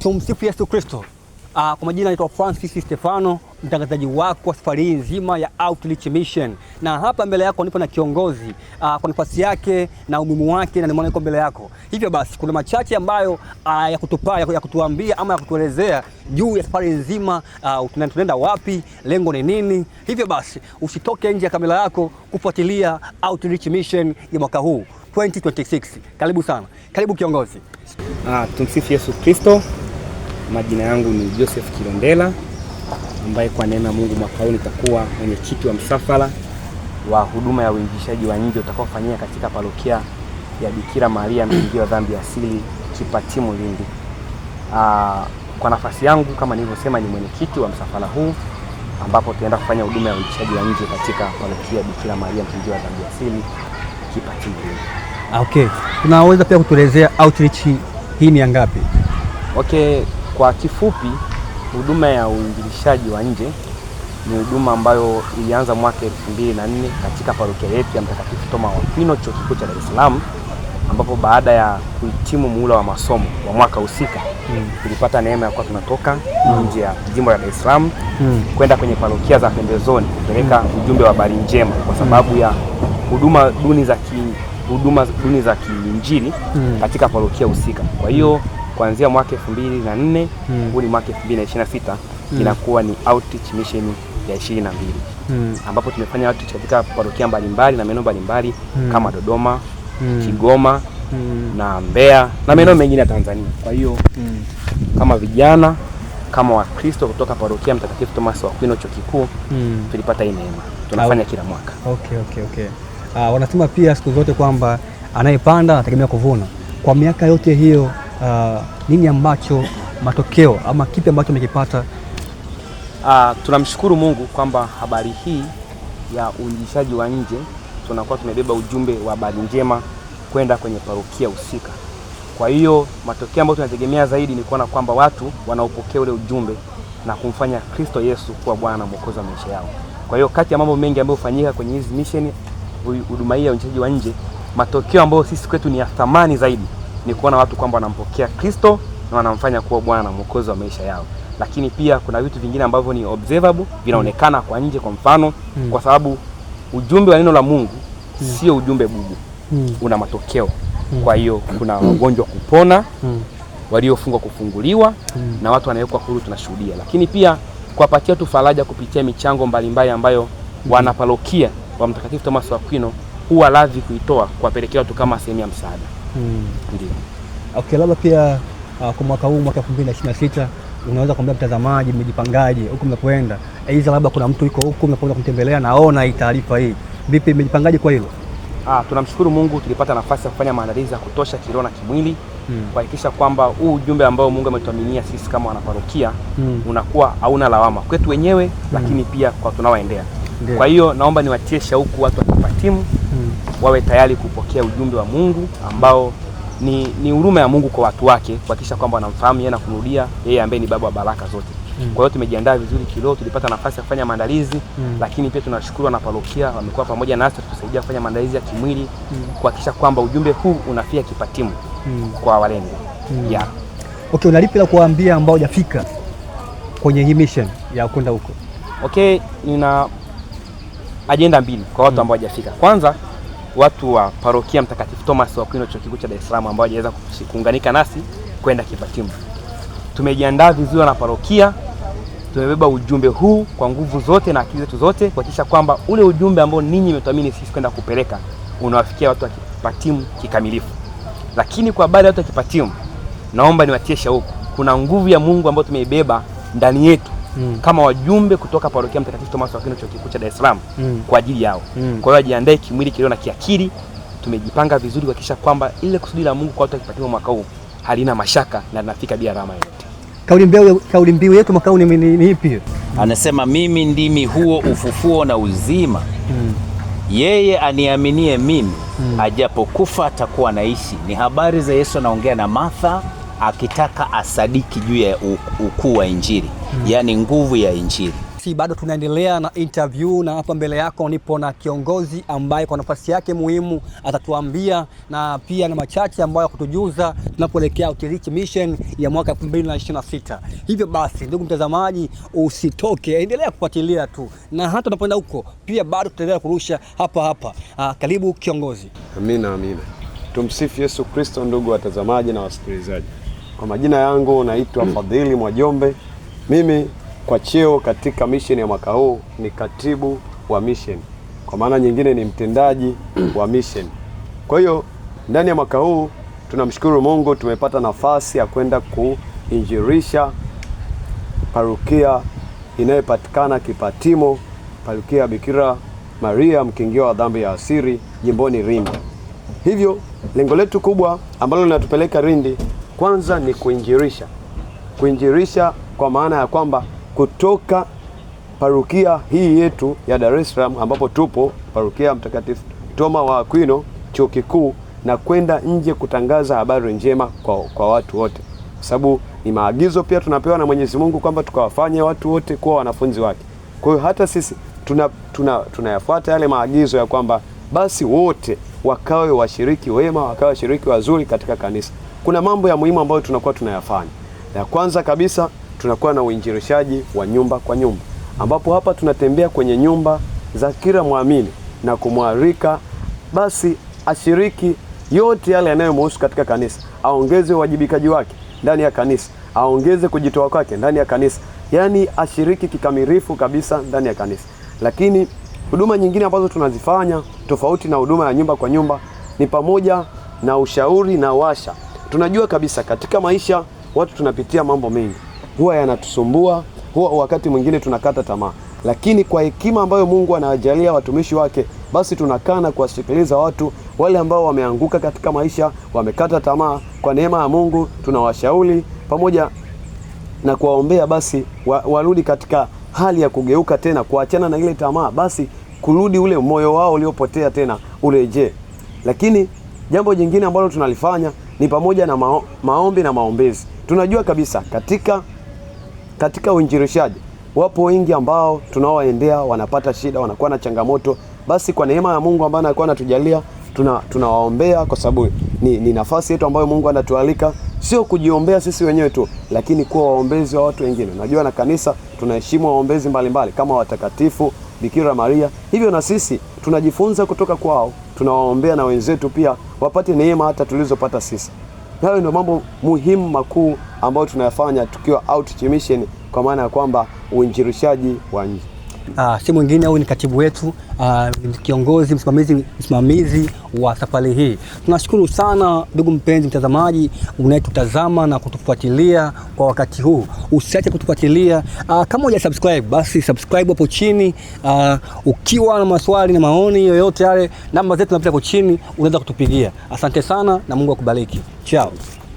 Tumsifu Yesu Kristo. Kwa majina naitwa Francis Stefano, mtangazaji wako wa safari nzima ya Outreach Mission. Na hapa mbele yako nipo na kiongozi kwa nafasi yake na umuhimu wake, na nimeona yuko mbele yako. Hivyo basi kuna machache ambayo ya kutuambia ama ya kutuelezea juu ya safari nzima, tunaenda wapi, lengo ni nini. Hivyo basi usitoke nje ya kamera yako kufuatilia Outreach Mission ya mwaka huu 2026. Karibu sana. Karibu kiongozi. Tumsifu Yesu Kristo. Majina yangu ni Joseph Kilondela, ambaye kwa neema ya Mungu mwaka huu nitakuwa mwenyekiti wa msafara wa huduma ya uinjilishaji wa nje utakaofanyika katika parokia ya Bikira Maria mkingi wa dhambi asili Kipatimu Lindi. Kwa nafasi yangu kama nilivyosema ni mwenyekiti wa msafara huu, ambapo tutaenda kufanya huduma ya uinjilishaji wa nje katika parokia ya Bikira Maria mkingi wa dhambi asili Kipatimu Lindi. Okay. Unaweza pia kutuelezea outreach hii ni ngapi? Okay, kwa kifupi huduma ya uinjilishaji wa nje ni huduma ambayo ilianza mwaka 2004 katika parokia yetu ya Mtakatifu Thomas wa Aquino, Chuo Kikuu cha Dar es Salaam, ambapo baada ya kuhitimu muhula wa masomo wa mwaka husika tulipata neema ya kuwa tunatoka nje ya jimbo la Dar es Salaam kwenda kwenye parokia za pembezoni kupeleka ujumbe wa habari njema kwa sababu ya huduma duni za kiinjili katika parokia husika. Kwa hiyo kuanzia mwaka 2004 huu ni mwaka 2026 inakuwa ni Outreach Mission ya 22 ambapo tumefanya outreach katika parokia mbalimbali na maeneo mbalimbali kama Dodoma, Kigoma na Mbeya na maeneo mengine ya Tanzania. Kwa hiyo kama vijana kama Wakristo kutoka parokia Mtakatifu Thomas wa Aquino Chuo Kikuu tulipata hii neema. Tunafanya kila mwaka. Okay. Wanasema pia siku zote kwamba anayepanda anategemea kuvuna. Kwa miaka yote hiyo nini ambacho matokeo ama kipi ambacho umekipata? Tunamshukuru Mungu kwamba habari hii ya uinjilishaji wa nje tunakuwa tumebeba ujumbe wa habari njema kwenda kwenye parokia husika. Kwa hiyo matokeo ambayo tunategemea zaidi ni kuona kwamba watu wanaopokea ule ujumbe na kumfanya Kristo Yesu kuwa Bwana na Mwokozi wa maisha yao. Kwa hiyo kati ya mambo mengi ambayo hufanyika kwenye hizi mission huduma hii ya uinjilishaji wa nje, matokeo ambayo sisi kwetu ni ya thamani zaidi ni kuona watu kwamba wanampokea Kristo na wanamfanya kuwa Bwana na Mwokozi wa maisha yao. Lakini pia kuna vitu vingine ambavyo ni observable, vinaonekana kwa nje. Kwa mfano kwa sababu ujumbe wa neno la Mungu sio ujumbe bubu, una matokeo. Kwa hiyo kuna wagonjwa kupona, waliofungwa kufunguliwa na watu wanawekwa huru, tunashuhudia. Lakini pia kuwapatia tu faraja kupitia michango mbalimbali ambayo wanaparokia wa Mtakatifu Thomas wa Aquino huwa radhi kuitoa kuwapelekea watu kama sehemu ya msaada. Ndio. Okay, labda pia kwa mwaka huu mwaka 2026 unaweza kumwambia mtazamaji mmejipangaje huko mnapoenda? Aidha labda kuna mtu yuko huko mnapoenda kumtembelea naona hii taarifa hii. Vipi mmejipangaje kwa hilo? Tunamshukuru Mungu tulipata nafasi ya kufanya maandalizi ya kutosha kiroho na kimwili kuhakikisha kwamba huu ujumbe ambao Mungu ametuaminia sisi kama wanaparokia unakuwa hauna lawama kwetu wenyewe lakini pia kwa tunaoendea. Kwa hiyo naomba niwatie shauku watu wa Kipatimu wawe tayari kupokea ujumbe wa Mungu ambao ni huruma ya Mungu kwa watu wake, kuhakikisha kwamba wanamfahamu yeye na kumrudia yeye ambaye ni baba wa baraka zote. Kwa hiyo tumejiandaa vizuri kiroho, tulipata nafasi ya kufanya maandalizi lakini pia tunashukuru na parokia wamekuwa pamoja nasi kutusaidia kufanya maandalizi ya kimwili kuhakikisha kwamba ujumbe huu unafika Kipatimu kwa walengwa. Okay, unalipi la kuambia ambao hujafika kwenye hii mission ya kwenda huko? Okay, nina agenda mbili kwa watu ambao hawajafika. Kwanza, watu wa parokia Mtakatifu Thomas wa Aquino Chuo Kikuu cha Dar es Salaam ambao hawajaweza kuunganika nasi kwenda Kipatimu. Tumejiandaa vizuri na parokia. Tumebeba ujumbe huu kwa nguvu zote na akili zetu zote kuhakikisha kwamba ule ujumbe ambao ninyi mmetuamini sisi kwenda kupeleka unawafikia watu wa Kipatimu kikamilifu. Lakini kwa baada ya watu wa Kipatimu, naomba niwatie shauku. Kuna nguvu ya Mungu ambayo tumeibeba ndani yetu kama wajumbe kutoka parokia Mtakatifu Thomas wa Aquino Chuo Kikuu cha Dar es Salaam kwa ajili yao. Kwa hiyo wajiandae kimwili, kiroho na kiakili. Tumejipanga vizuri kuhakikisha kwamba ile kusudi la Mungu kwa watu wa Kipatimu mwaka huu halina mashaka na linafika bila alama yoyote. Kauli mbiu yetu mwaka huu ni ipi? Anasema mimi ndimi huo ufufuo na uzima. Yeye aniaminie mimi ajapokufa atakuwa anaishi. Ni habari za Yesu anaongea na Martha akitaka asadiki juu ya ukuu wa Injili, yani nguvu ya Injili. basi bado tunaendelea na interview, na hapa mbele yako nipo na kiongozi ambaye kwa nafasi yake muhimu atatuambia na pia na machache ambayo kutujuza tunapoelekea Outreach Mission ya mwaka 2026. Hivyo basi ndugu mtazamaji, usitoke, endelea kufuatilia tu, na hata unapoenda huko pia bado tutaendelea kurusha hapa. Karibu kiongozi. Amina. Tumsifu Yesu Kristo. Ndugu watazamaji na wasikilizaji, kwa majina yangu naitwa Fadhili Mwajombe. Mimi kwa cheo katika mission ya mwaka huu ni katibu wa mission, kwa maana nyingine ni mtendaji wa mission. Kwa hiyo ndani ya mwaka huu tunamshukuru Mungu, tumepata nafasi ya kwenda kuinjirisha parokia inayopatikana Kipatimo, parokia ya Bikira Maria mkingio wa dhambi ya asiri, jimboni Lindi. Hivyo lengo letu kubwa ambalo linatupeleka Lindi kwanza ni kuinjirisha kwa maana ya kwamba kutoka parokia hii yetu ya Dar es Salaam ambapo tupo parokia Mtakatifu Toma wa Aquino chuo kikuu, na kwenda nje kutangaza habari njema kwa watu wote, kwa sababu ni maagizo pia tunapewa na Mwenyezi Mungu kwamba tukawafanye watu wote kuwa wanafunzi wake. Kwa hiyo hata sisi tunayafuata yale maagizo ya kwamba basi wote wakawe washiriki wema, wakawe washiriki wazuri katika kanisa. Kuna mambo ya muhimu ambayo tunakuwa tunayafanya. Ya kwanza kabisa tunakuwa na uinjilishaji wa nyumba kwa nyumba, ambapo hapa tunatembea kwenye nyumba za kila muamini na kumwalika basi ashiriki yote yale yanayomhusu katika kanisa, aongeze uwajibikaji wake ndani ya kanisa, aongeze kujitoa kwake ndani ya kanisa, yani ashiriki kikamilifu kabisa ndani ya kanisa. Lakini huduma nyingine ambazo tunazifanya tofauti na huduma ya nyumba kwa nyumba ni pamoja na ushauri na washa. Tunajua kabisa katika maisha watu tunapitia mambo mengi, huwa yanatusumbua, huwa wakati mwingine tunakata tamaa, lakini kwa hekima ambayo Mungu anawajalia watumishi wake, basi tunakaa na kuwasikiliza watu wale ambao wameanguka katika maisha, wamekata tamaa. Kwa neema ya Mungu tunawashauri pamoja na kuwaombea basi warudi katika hali ya kugeuka tena, kuachana na ile tamaa, basi kurudi ule moyo wao uliopotea tena urejee. Lakini jambo jingine ambalo tunalifanya ni pamoja na maombi na maombezi. Tunajua kabisa katika uinjilishaji wapo wengi ambao tunawaendea wanapata shida, wanakuwa na changamoto. Basi kwa neema ya Mungu ambaye anakuwa anatujalia, tunawaombea kwa sababu ni nafasi yetu ambayo Mungu anatualika, sio kujiombea sisi wenyewe tu, lakini kuwa waombezi wa watu wengine. Najua na kanisa tunaheshimu waombezi mbalimbali kama watakatifu Bikira Maria, hivyo na sisi tunajifunza kutoka kwao, tunawaombea na wenzetu pia wapate neema hata tulizopata sisi. Hayo ndio mambo muhimu makuu ambayo tunayafanya tukiwa Outreach Mission, kwa maana ya kwamba uinjilishaji wa nje. Si mwingine au ni katibu wetu, kiongozi msimamizi wa safari hii. Tunashukuru sana ndugu mpenzi mtazamaji unayetutazama na kutufuatilia kwa wakati huu. Usiache kutufuatilia. Kama hujasubscribe basi subscribe hapo chini. Ukiwa na maswali na maoni yoyote yale, namba zetu zinapita hapo chini, unaweza kutupigia. Asante sana na Mungu akubariki. Ciao.